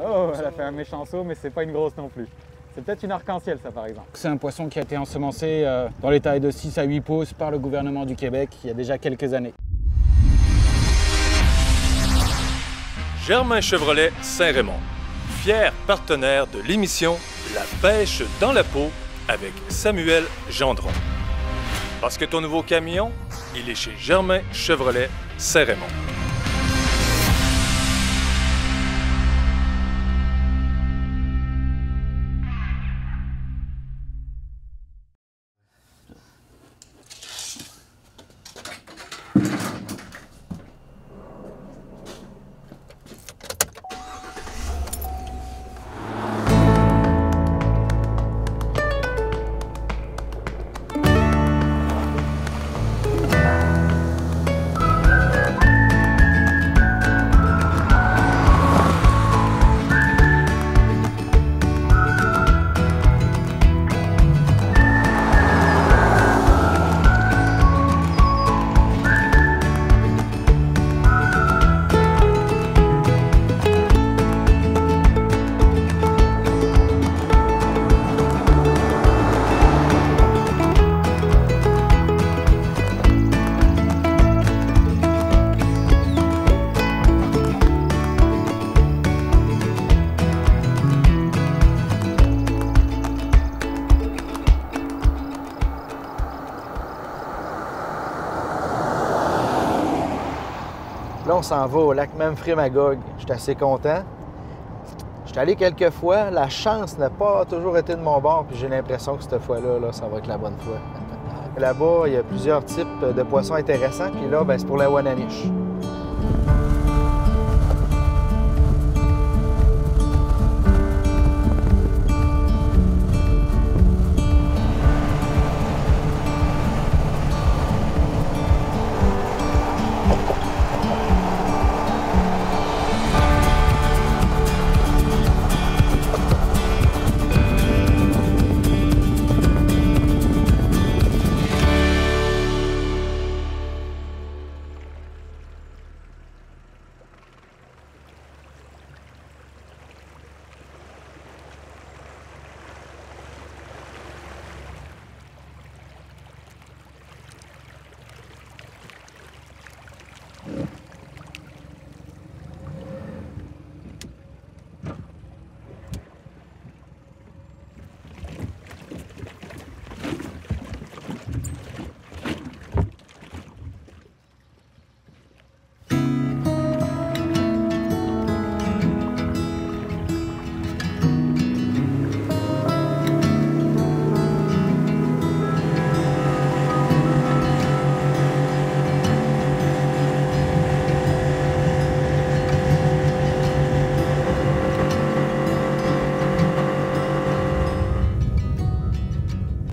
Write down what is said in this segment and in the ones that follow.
Oh, elle a fait un méchant saut, mais c'est pas une grosse non plus. C'est peut-être une arc-en-ciel, ça, par exemple. C'est un poisson qui a été ensemencé dans les tailles de 6 à 8 pouces par le gouvernement du Québec il y a déjà quelques années. Germain Chevrolet Saint-Raymond, fier partenaire de l'émission La pêche dans la peau avec Samuel Gendron. Parce que ton nouveau camion, il est chez Germain Chevrolet Saint-Raymond. Là, on s'en va au lac Memphremagog. Je suis assez content. Je suis allé quelques fois. La chance n'a pas toujours été de mon bord, puis j'ai l'impression que cette fois-là, ça va être la bonne fois. Là-bas, il y a plusieurs types de poissons intéressants, puis là, c'est pour la Wananiche.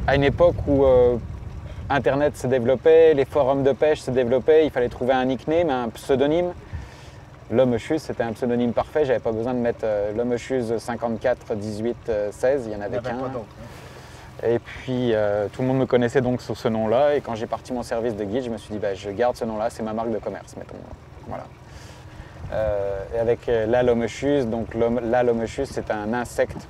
À une époque où Internet se développait, les forums de pêche se développaient, il fallait trouver un nickname, un pseudonyme. L'Hommechus, c'était un pseudonyme parfait, j'avais pas besoin de mettre l'Hommechus 54 18 16, il y en avait qu'un. Et puis tout le monde me connaissait donc sous ce nom-là, et quand j'ai parti mon service de guide, je me suis dit je garde ce nom-là, c'est ma marque de commerce, mettons. Voilà. Et avec l'Hommechus, donc l'Hommechus, c'est un insecte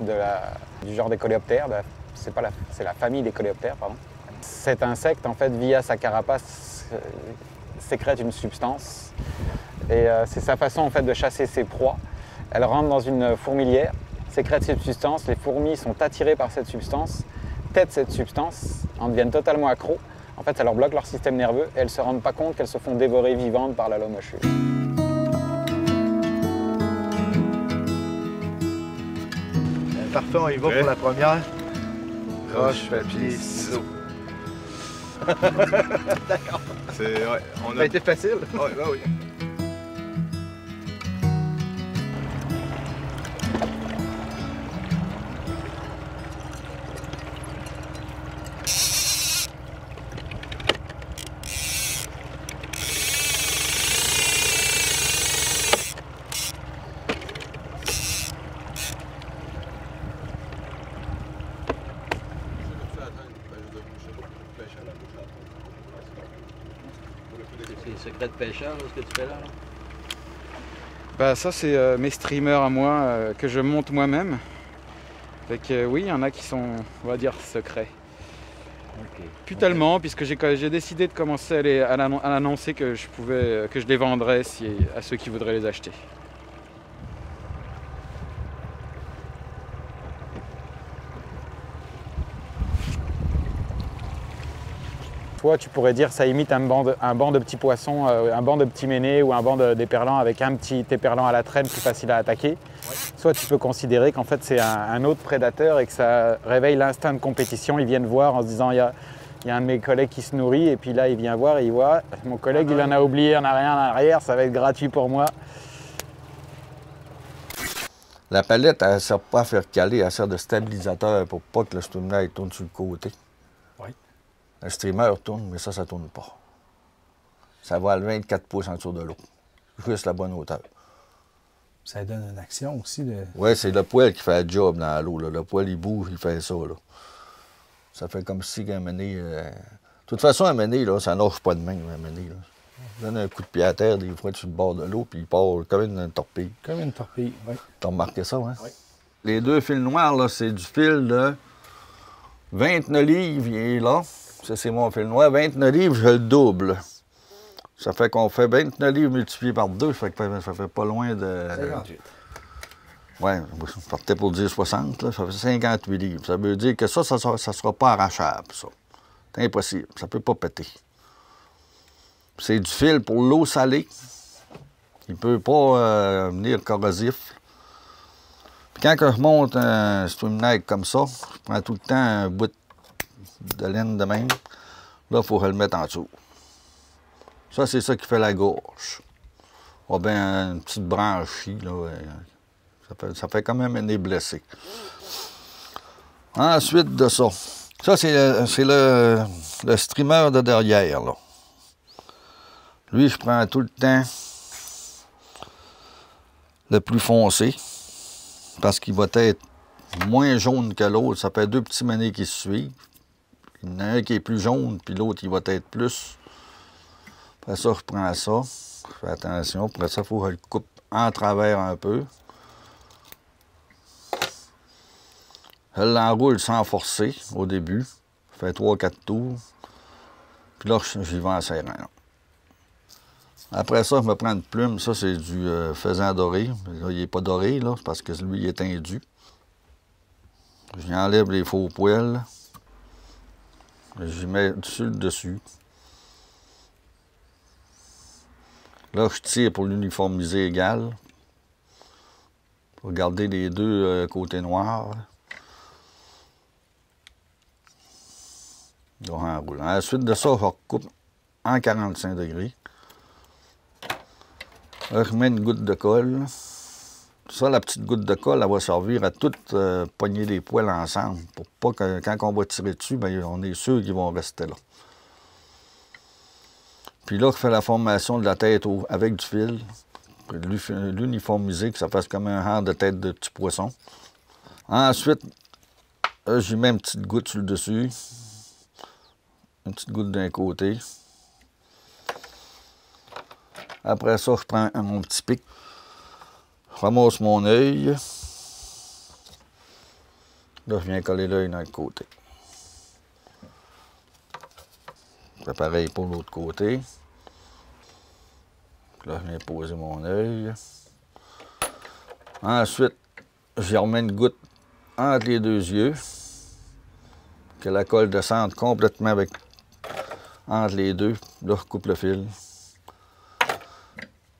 du genre des coléoptères, c'est la famille des coléoptères, pardon. Cet insecte, en fait, via sa carapace, sécrète une substance. Et c'est sa façon, en fait, de chasser ses proies. Elle rentre dans une fourmilière, sécrète cette substance, les fourmis sont attirées par cette substance, têtent cette substance, en deviennent totalement accros. En fait, ça leur bloque leur système nerveux et elles ne se rendent pas compte qu'elles se font dévorer vivantes par l'Hommechus. Parfait, on y va pour la première. Roche, papier, ciseaux. D'accord. Ça a été facile. Ouais, oui. C'est secret de pêcheur, ce que tu fais là? Bah ça c'est mes streamers à moi que je monte moi-même. Fait que oui, il y en a qui sont, on va dire, secrets. OK. Plus tellement, puisque j'ai décidé de commencer à l'annoncer que je les vendrais à ceux qui voudraient les acheter. Toi, tu pourrais dire ça imite un banc de petits poissons, un banc de petits ménés ou un banc d'éperlans avec un petit éperlan à la traîne plus facile à attaquer. Ouais. Soit tu peux considérer qu'en fait c'est un autre prédateur et que ça réveille l'instinct de compétition. Ils viennent voir en se disant il y a un de mes collègues qui se nourrit et puis là il vient voir et il voit mon collègue il en a oublié, on n'a rien en arrière, ça va être gratuit pour moi. La palette, elle ne sert pas à faire caler, elle sert de stabilisateur pour pas que le streamer tourne sur le côté. Oui. Le streamer tourne, mais ça ne tourne pas. Ça va à 24 pouces en dessous de l'eau. Juste la bonne hauteur. Ça donne une action aussi. Oui, c'est le poêle qui fait le job dans l'eau. Le poêle, il bouge, il fait ça. Là. Ça fait comme si un mené. De toute façon, un mené, là, ça nage pas de même, un mené. Là. Donne un coup de pied à terre, des fois, sur le bord de l'eau, puis il part comme une torpille. Comme une torpille, oui. T'as remarqué ça, hein? Oui. Les deux fils noirs, là, c'est du fil de 29 livres, il est là. Ça, c'est mon fil noir. 29 livres, je le double. Ça fait qu'on fait 29 livres multiplié par 2, ça fait pas loin de... 58. Oui, je partais pour dire 60, là, ça fait 58 livres. Ça veut dire que ça sera pas arrachable, ça. C'est impossible, ça peut pas péter. C'est du fil pour l'eau salée. Il peut pas venir corrosif. Puis quand je monte un streamneck comme ça, je prends tout le temps un bout de laine de même. Là, il faut le mettre en dessous. Ça, c'est ça qui fait la gorge. On a bien une petite branche ici, là. Ça fait quand même un nez blessé. Ensuite de ça, c'est le streamer de derrière, là. Lui, je prends tout le temps le plus foncé, parce qu'il va être moins jaune que l'autre. Ça fait deux petits menés qui se suivent. Il y en a un qui est plus jaune, puis l'autre, il va être plus. Après ça, je prends ça. Je fais attention. Après ça, il faut que je le coupe en travers un peu. Je l'enroule sans forcer au début. Je fais 3-4 tours. Puis là, j'y vais en serrant. Après ça, je me prends une plume. Ça, c'est du faisan doré. Là, il n'est pas doré, là, parce que lui, il est tendu. J'enlève les faux poils. J'y mets du sucre dessus. Là, je tire pour l'uniformiser égal. Pour garder les deux côtés noirs. Là, en roulant. Ensuite de ça, je recoupe en 45 degrés. Là, je mets une goutte de colle. Ça, la petite goutte de colle, elle va servir à tout pogner les poils ensemble. Pour pas que quand on va tirer dessus, bien, on est sûr qu'ils vont rester là. Puis là, je fais la formation de la tête avec du fil. L'uniformiser, que ça fasse comme un rang de tête de petit poisson. Ensuite, j'y mets une petite goutte sur le dessus. Une petite goutte d'un côté. Après ça, je prends mon petit pic. Je ramasse mon œil. Là, je viens coller l'œil dans le côté. C'est pareil pour l'autre côté. Là, je viens poser mon œil. Ensuite, j'y remets une goutte entre les deux yeux. Que la colle descende complètement entre les deux. Là, je coupe le fil.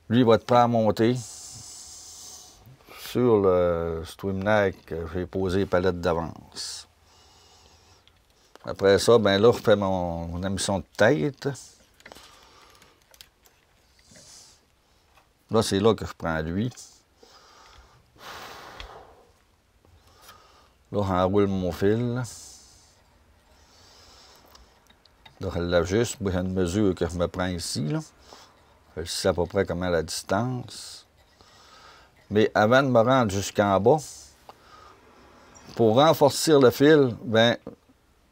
Lui, il va être prêt à monter sur le streamneck que j'ai posé les palettes d'avance. Après ça, ben là, je fais mon émission de tête. Là, c'est là que je prends lui. Là, j'enroule mon fil. Là, je l'ajuste. J'ai une mesure que je me prends ici, là. Je sais à peu près comment la distance. Mais avant de me rendre jusqu'en bas, pour renforcer le fil, ben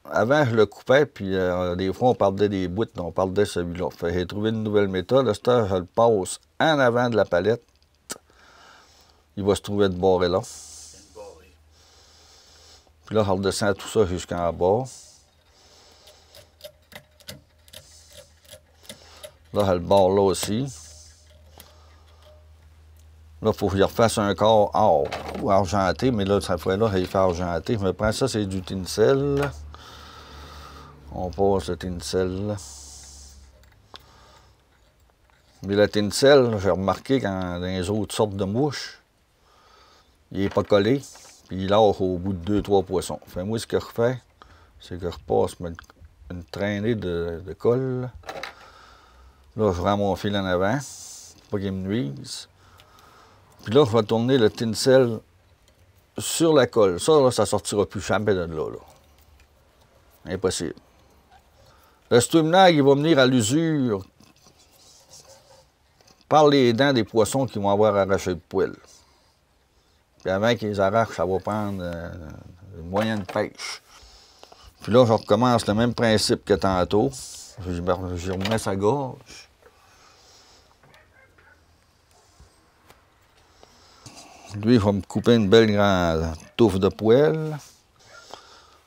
avant, je le coupais, puis des fois, on perdait des bouts, on perdait celui-là. J'ai trouvé une nouvelle méthode. Là, je le passe en avant de la palette, il va se trouver de barrer là. Puis là, on redescend tout ça jusqu'en bas. Là, elle barre là aussi. Là, il faut qu'il refasse un corps or ou argenté, mais là, cette fois-là, il fait argenté. Je me prends ça, c'est du tinsel. On passe le tinsel. Mais le tinsel, j'ai remarqué quand dans les autres sortes de mouches, il n'est pas collé, puis il lâche au bout de 2-3 poissons. Fait moi, ce que je refais, c'est que je repasse une traînée de colle. Là, je rends mon fil en avant, pour pas qu'il me nuise. Puis là, je vais tourner le tinsel sur la colle. Ça, là, ça sortira plus jamais de là. Impossible. Le stumenag, il va venir à l'usure par les dents des poissons qui vont avoir arraché le poil. Puis avant qu'ils les arrachent, ça va prendre une moyenne pêche. Puis là, je recommence le même principe que tantôt. Je remets sa gorge. Lui, il va me couper une belle grande touffe de poêle.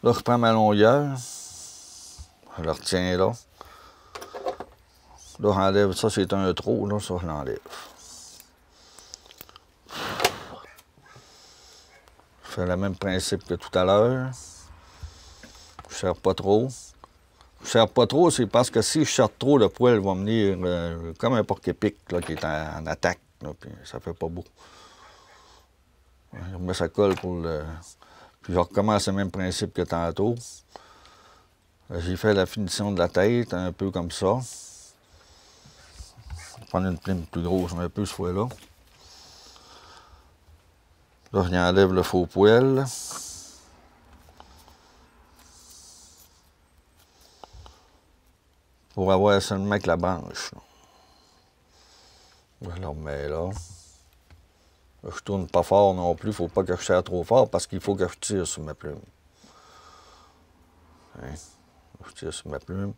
Là, je prends ma longueur. Je le retiens là. Là, j'enlève. Ça, c'est un trou. Là, ça, je l'enlève. Je fais le même principe que tout à l'heure. Je ne serre pas trop. Je ne serre pas trop, c'est parce que si je serre trop, le poêle va venir comme un porc-épic qui est en attaque. Là, puis ça fait pas beau. Je remets sa colle pour le... Puis je recommence le même principe que tantôt. J'ai fait la finition de la tête, un peu comme ça. Je vais prendre une plume plus grosse, un peu ce fois-là. Là, je enlève le faux poêle. Pour avoir seulement que la branche. Je le remets là. Je tourne pas fort non plus, il ne faut pas que je serre trop fort parce qu'il faut que je tire sur ma plume. Hein? Je tire sur ma plume.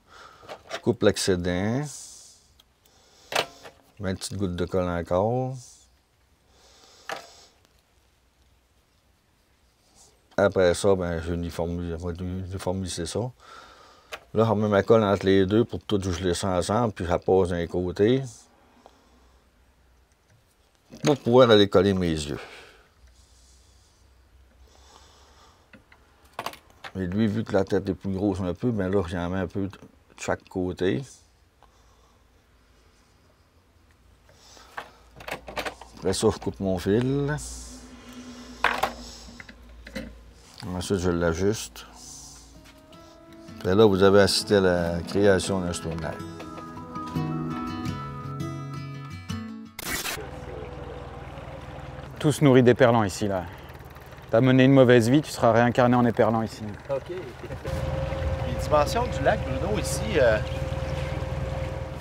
Je coupe l'excédent. Je mets une petite goutte de colle encore. Après ça, ben, je vais uniformiser ça. Là, je remets ma colle entre les deux pour tout geler ça ensemble, puis je passe d'un côté. Pour pouvoir aller coller mes yeux. Et lui, vu que la tête est plus grosse un peu, bien là, j'en mets un peu de chaque côté. Après ça, je coupe mon fil. Ensuite, je l'ajuste. Et là, vous avez assisté à la création d'un stumenag. Tout se nourrit d'éperlans ici, là. T'as mené une mauvaise vie, tu seras réincarné en éperlan ici. OK. Les dimensions du lac Bruno ici...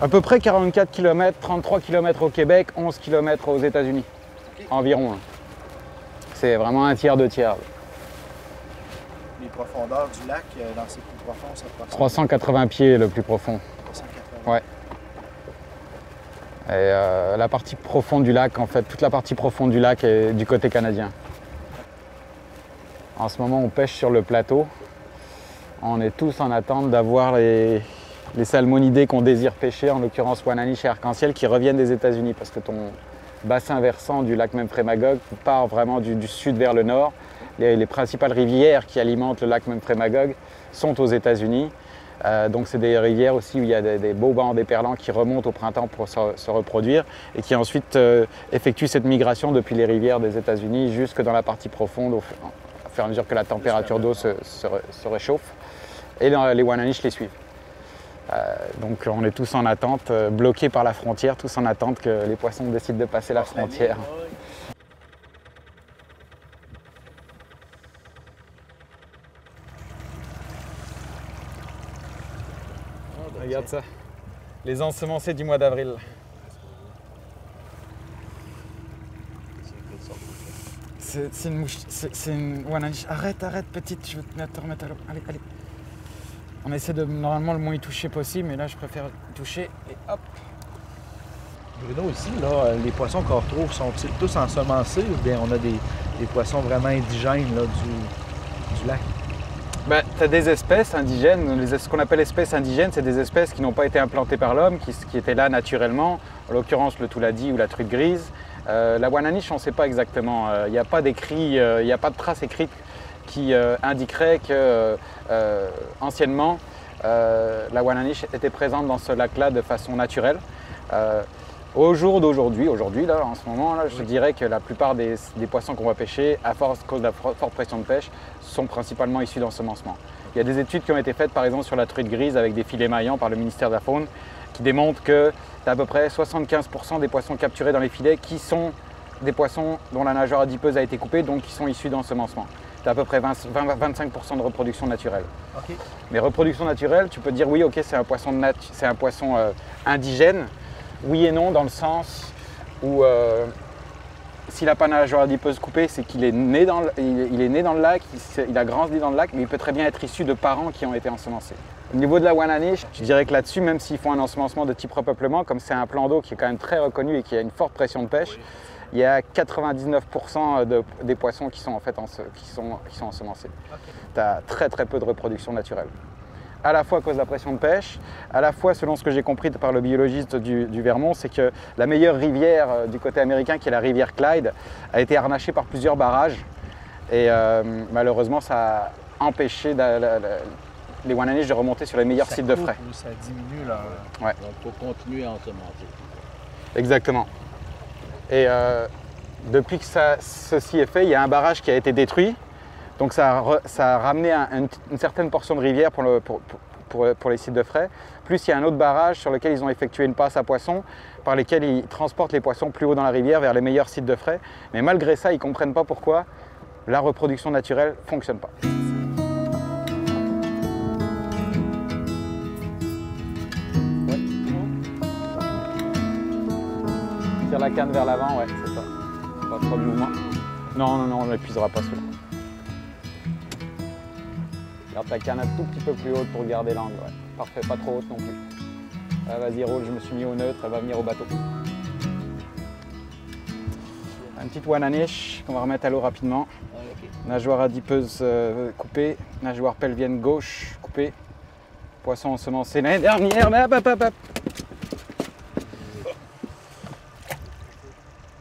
À peu près 44 km, 33 km au Québec, 11 km aux États-Unis. Okay. Environ. Hein. C'est vraiment un tiers, 2 tiers. Les profondeurs du lac, dans ses plus profonds, ça passe 380 pieds le plus profond. 380. Ouais. Et la partie profonde du lac, en fait, toute la partie profonde du lac est du côté canadien. En ce moment, on pêche sur le plateau. On est tous en attente d'avoir les salmonidés qu'on désire pêcher, en l'occurrence Wananiche et Arc-en-Ciel, qui reviennent des États-Unis, parce que ton bassin versant du lac Memphremagog part vraiment du sud vers le nord. Les principales rivières qui alimentent le lac Memphremagog sont aux États-Unis. Donc c'est des rivières aussi où il y a des beaux bancs d'éperlans qui remontent au printemps pour se reproduire et qui ensuite effectuent cette migration depuis les rivières des États-Unis jusque dans la partie profonde au fur et à mesure que la température d'eau se réchauffe. Et les Wananiche les suivent. Donc on est tous en attente, bloqués par la frontière, tous en attente que les poissons décident de passer la frontière. Regarde ça, les ensemencés du mois d'avril. C'est une mouche, c'est une Wananiche. Arrête, petite, je vais te remettre à l'eau. Allez. On essaie de normalement le moins y toucher possible, mais là je préfère toucher et hop. Bruno, ici, là, les poissons qu'on retrouve sont-ils tous ensemencés ou bien on a des poissons vraiment indigènes là, du lac? Ben, tu as des espèces indigènes. Ce qu'on appelle espèces indigènes, c'est des espèces qui n'ont pas été implantées par l'homme, qui étaient là naturellement. En l'occurrence, le touladi ou la truite grise. La Wananiche, on ne sait pas exactement. Il n'y a pas d'écrit, il n'y a pas de traces écrites qui indiqueraient que anciennement, la Wananiche était présente dans ce lac-là de façon naturelle. Au jour d'aujourd'hui, là, en ce moment, là, je dirais que la plupart des poissons qu'on va pêcher, à cause de la forte pression de pêche, sont principalement issus d'ensemencement. Il y a des études qui ont été faites, par exemple, sur la truite grise avec des filets maillants par le ministère de la Faune, qui démontrent que tu as à peu près 75% des poissons capturés dans les filets qui sont des poissons dont la nageoire adipeuse a été coupée, donc qui sont issus d'ensemencement. Tu as à peu près 25% de reproduction naturelle. Okay. Mais reproduction naturelle, tu peux dire oui, ok, c'est un poisson indigène. Oui et non, dans le sens où s'il n'a pas de nageoire adipeuse coupée, c'est qu'il est né dans le lac, il a grandi dans le lac, mais il peut très bien être issu de parents qui ont été ensemencés. Au niveau de la Wananiche, je dirais que là-dessus, même s'ils font un ensemencement de type repeuplement, comme c'est un plan d'eau qui est quand même très reconnu et qui a une forte pression de pêche, il y a 99% des poissons qui sont en fait ensemencés. Okay. Tu as très très peu de reproduction naturelle. À la fois à cause de la pression de pêche, à la fois selon ce que j'ai compris par le biologiste du Vermont, c'est que la meilleure rivière du côté américain, qui est la rivière Clyde, a été harnachée par plusieurs barrages et malheureusement ça a empêché les Wananiche de remonter sur les meilleurs sites de frais. Ça diminue là. Ouais. Donc il faut continuer à ensemencer. Exactement. Et depuis que ceci est fait, il y a un barrage qui a été détruit. Donc ça a ramené une certaine portion de rivière pour les sites de frais. Plus il y a un autre barrage sur lequel ils ont effectué une passe à poissons, par lesquels ils transportent les poissons plus haut dans la rivière vers les meilleurs sites de frais. Mais malgré ça, ils ne comprennent pas pourquoi la reproduction naturelle ne fonctionne pas. Ouais. Tire la canne vers l'avant, ouais, c'est ça. Pas trop de mouvement. Non, on n'épuisera pas celui-là. Garde ta canne un tout petit peu plus haute pour garder l'angle. Ouais. Parfait, pas trop haute non plus. Vas-y, roule, je me suis mis au neutre, elle va venir au bateau. Une petite Wananiche qu'on va remettre à l'eau rapidement. Okay. Nageoire adipeuse coupée, nageoire pelvienne gauche coupée. Poisson ensemencé l'année dernière, mais hop.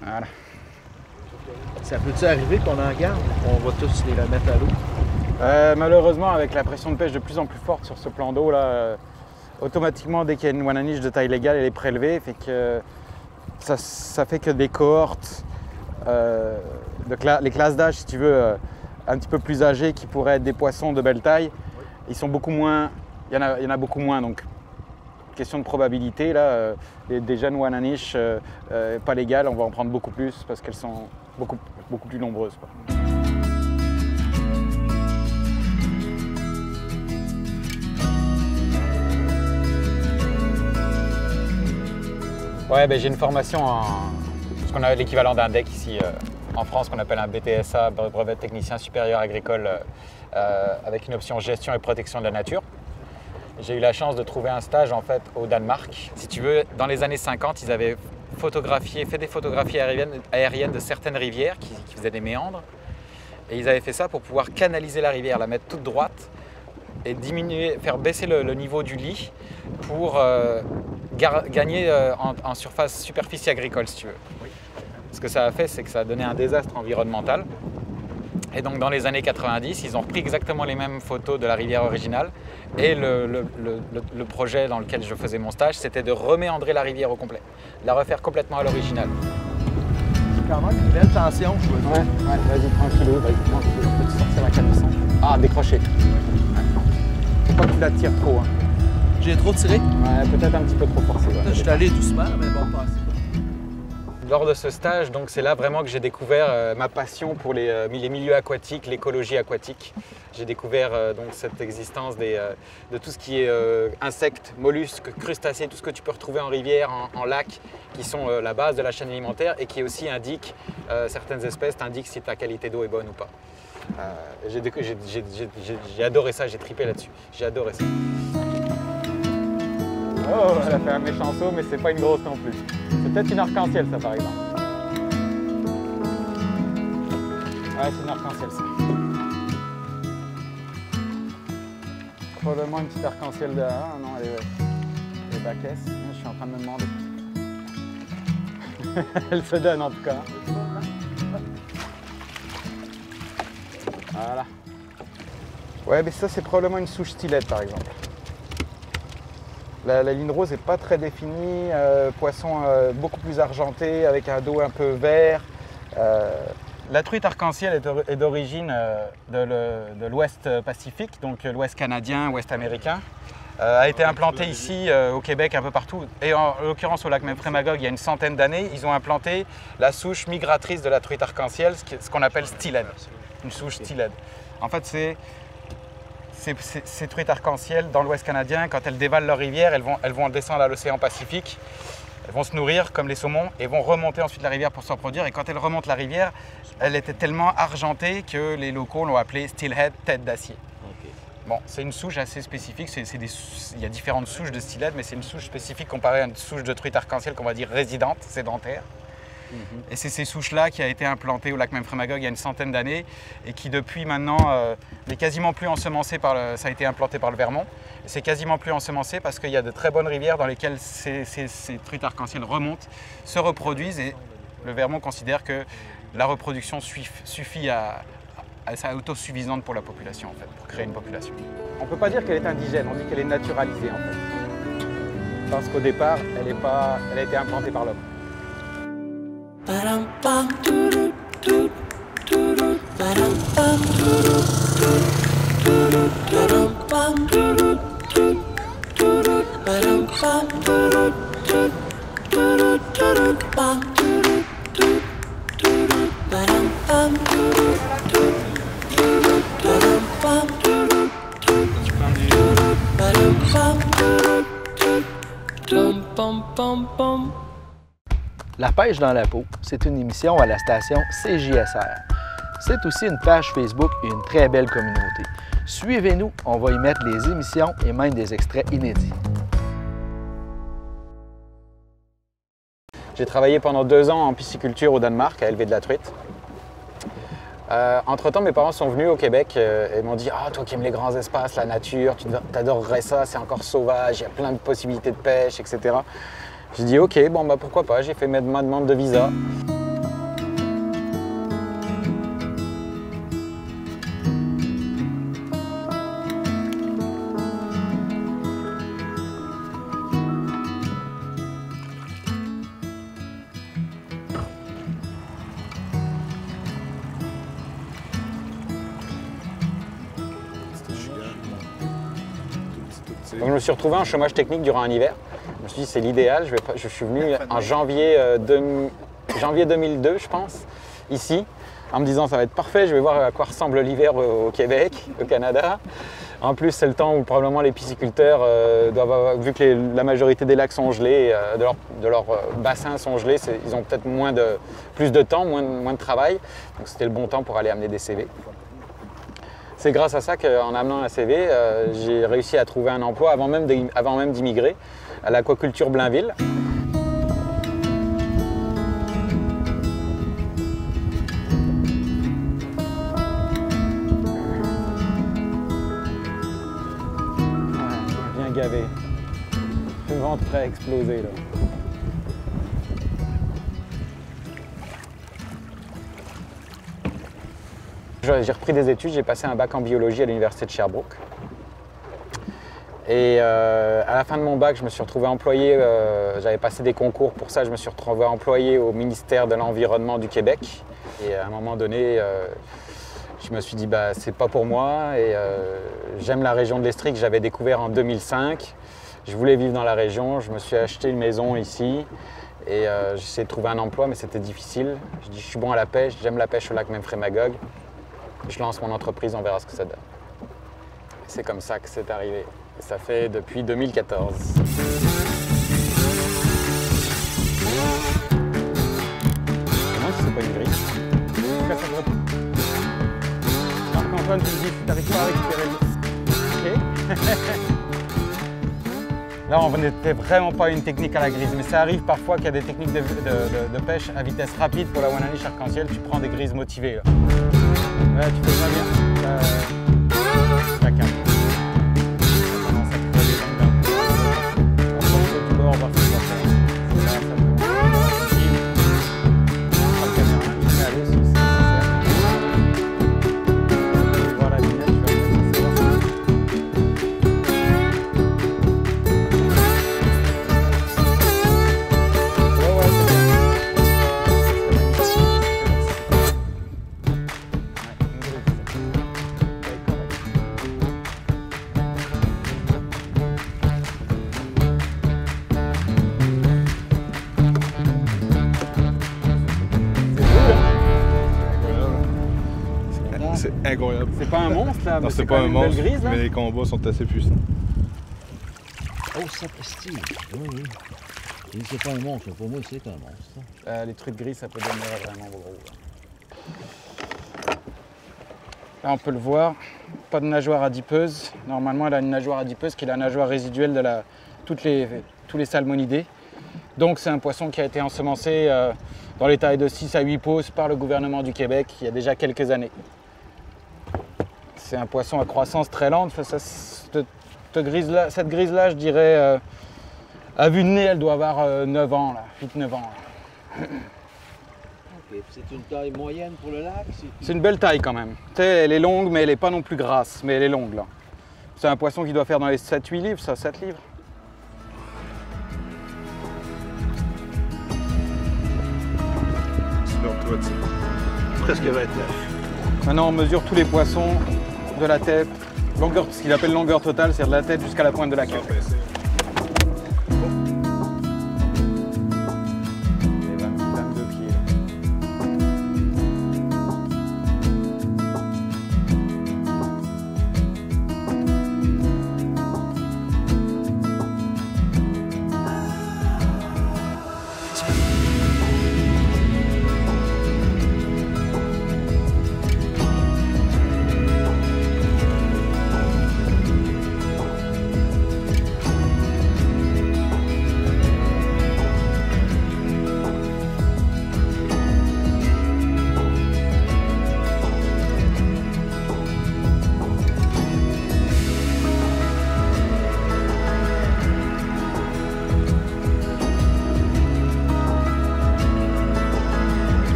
Voilà. Ça peut-tu arriver qu'on en garde? On va tous les remettre à l'eau? Malheureusement, avec la pression de pêche de plus en plus forte sur ce plan d'eau, automatiquement, dès qu'il y a une Wananiche de taille légale, elle est prélevée. Fait que ça fait que des cohortes, les classes d'âge, si tu veux, un petit peu plus âgées, qui pourraient être des poissons de belle taille, ils sont beaucoup moins. Il y en a beaucoup moins. Donc, question de probabilité, là, des jeunes Wananiche pas légales, on va en prendre beaucoup plus parce qu'elles sont beaucoup plus nombreuses, quoi. Ouais, j'ai une formation ce qu'on a l'équivalent d'un DEC ici en France, qu'on appelle un BTSA, brevet de technicien supérieur agricole, avec une option gestion et protection de la nature. J'ai eu la chance de trouver un stage en fait au Danemark. Si tu veux, dans les années 50, ils avaient fait des photographies aériennes de certaines rivières qui faisaient des méandres. Et ils avaient fait ça pour pouvoir canaliser la rivière, la mettre toute droite et faire baisser le niveau du lit pour gagner en superficie agricole, si tu veux. Oui. Ce que ça a fait, c'est que ça a donné un désastre environnemental. Et donc dans les années 90, ils ont repris exactement les mêmes photos de la rivière originale. Et le projet dans lequel je faisais mon stage, c'était de reméandrer la rivière au complet, de la refaire complètement à l'original. C'est quand même une belle tension, je veux dire. Ouais, vas-y, tranquillou, peux-tu sortir la canne de sang? Ah, décroché. Faut pas que tu la tires trop. Hein. J'ai trop tiré? Ouais, peut-être un petit peu trop forcé. Ouais. Je suis allé doucement, mais bon, pas assez. Lors de ce stage, donc c'est là vraiment que j'ai découvert ma passion pour les milieux aquatiques, l'écologie aquatique. J'ai découvert donc cette existence de tout ce qui est insectes, mollusques, crustacés, tout ce que tu peux retrouver en rivière, en lac, qui sont la base de la chaîne alimentaire et qui aussi indiquent, certaines espèces t'indiquent si ta qualité d'eau est bonne ou pas. J'ai adoré ça, j'ai tripé là-dessus. J'ai adoré ça. Oh, elle a fait un méchant saut, mais c'est pas une grosse non plus. C'est peut-être une arc-en-ciel, ça, par exemple. Ouais, c'est une arc-en-ciel, ça. Probablement une petite arc-en-ciel de... Ah non, elle est back-S. Je suis en train de me demander. Elle se donne, en tout cas. Voilà. Ouais, mais ça, c'est probablement une souche stylette, par exemple. La ligne rose n'est pas très définie, poisson beaucoup plus argenté, avec un dos un peu vert. La truite arc-en-ciel est d'origine de l'Ouest Pacifique, donc l'Ouest canadien, Ouest américain. A été implantée ici au Québec, un peu partout. Et en l'occurrence au lac Memphremagog, il y a une centaine d'années, ils ont implanté la souche migratrice de la truite arc-en-ciel, ce qu'on appelle steelhead, une souche steelhead. En fait, ces truites arc-en-ciel dans l'Ouest canadien, quand elles dévalent leur rivière, elles vont descendre à l'océan Pacifique, elles vont se nourrir comme les saumons et vont remonter ensuite la rivière pour se reproduire. Et quand elles remontent la rivière, elle était tellement argentée que les locaux l'ont appelée steelhead, tête d'acier. Bon, c'est une souche assez spécifique, il y a différentes souches de steelhead, mais c'est une souche spécifique comparée à une souche de truite arc-en-ciel qu'on va dire résidente, sédentaire. Et c'est ces souches-là qui a été implantée au lac Memphremagog il y a une centaine d'années et qui depuis maintenant n'est quasiment plus ensemencée ça a été implanté par le Vermont. C'est quasiment plus ensemencé parce qu'il y a de très bonnes rivières dans lesquelles ces truites arc-en-ciel remontent, se reproduisent et le Vermont considère que la reproduction suffit à être autosuffisante pour la population en fait, pour créer une population. On ne peut pas dire qu'elle est indigène, on dit qu'elle est naturalisée en fait. Parce qu'au départ, elle a été implantée par l'homme. La pêche dans la peau, c'est une émission à la station CJSR. C'est aussi une page Facebook et une très belle communauté. Suivez-nous, on va y mettre les émissions et même des extraits inédits. J'ai travaillé pendant 2 ans en pisciculture au Danemark à élever de la truite. Entre-temps, mes parents sont venus au Québec et m'ont dit « Ah, toi qui aimes les grands espaces, la nature, tu adorerais ça, c'est encore sauvage, il y a plein de possibilités de pêche, etc. » J'ai dit « Ok, bon bah pourquoi pas », j'ai fait ma demande de visa. Donc je me suis retrouvé en chômage technique durant un hiver. Je me suis dit c'est l'idéal, je suis venu en janvier 2002 je pense, ici, en me disant ça va être parfait, je vais voir à quoi ressemble l'hiver au Québec, au Canada. En plus c'est le temps où probablement les pisciculteurs doivent avoir, vu que la majorité des lacs sont gelés, de leurs bassins sont gelés, ils ont peut-être plus de temps, moins de travail. Donc c'était le bon temps pour aller amener des CV. C'est grâce à ça qu'en amenant un CV, j'ai réussi à trouver un emploi avant même d'immigrer à l'aquaculture Blainville. Ouais, bien gavé. Le ventre prêt à exploser là. J'ai repris des études, j'ai passé un bac en biologie à l'université de Sherbrooke. Et à la fin de mon bac, je me suis retrouvé employé, j'avais passé des concours pour ça, je me suis retrouvé employé au ministère de l'Environnement du Québec. Et à un moment donné, je me suis dit, bah, c'est pas pour moi. Et j'aime la région de l'Estrie que j'avais découvert en 2005. Je voulais vivre dans la région, je me suis acheté une maison ici. Et j'ai essayé de trouver un emploi, mais c'était difficile. Je dis, je suis bon à la pêche, j'aime la pêche au lac Memphremagog. Je lance mon entreprise, on verra ce que ça donne. C'est comme ça que c'est arrivé. Et ça fait depuis 2014. Comment c'est pas une grille? Marc-Antoine, tu me dis, tu n'arrives pas à récupérer le... Ok. Là, on n'était vraiment pas une technique à la grise, mais ça arrive parfois qu'il y a des techniques de pêche à vitesse rapide pour la one-aniche arc-en-ciel. Tu prends des grises motivées. Là. Ouais, tu fais ça bien. Chacun. Ça commence à crever dans le bain. On prend le bord, on va faire ça. Là, ça peut continuer. On va le caméra, il met à l'eau, c'est ça. Tu vas voir la lunette, tu vas mettre ça. C'est incroyable. C'est pas un monstre là, Non, mais c'est c'est pas quand un même une belle monstre, grise là. mais les combats sont assez puissants. Oh, sapristi! Oui, oui. Et c'est pas un monstre, pour moi, c'est un monstre. Les trucs gris, ça peut devenir vraiment gros. Là, on peut le voir, pas de nageoire adipeuse. Normalement, elle a une nageoire adipeuse qui est la nageoire résiduelle de tous les salmonidés. Donc, c'est un poisson qui a été ensemencé dans les tailles de 6 à 8 pouces par le gouvernement du Québec il y a déjà quelques années. C'est un poisson à croissance très lente. Cette grise-là, je dirais, à vue de nez, elle doit avoir 9 ans, 8-9 ans. Là. OK. C'est une taille moyenne pour le lac? C'est une belle taille quand même. Tu sais, elle est longue, mais elle n'est pas non plus grasse, mais elle est longue là. C'est un poisson qui doit faire dans les 7-8 livres, ça, 7 livres. Sinon, toi, tu presque 29. Maintenant, on mesure tous les poissons de la tête, longueur, ce qu'il appelle longueur totale, c'est de la tête jusqu'à la pointe de la queue.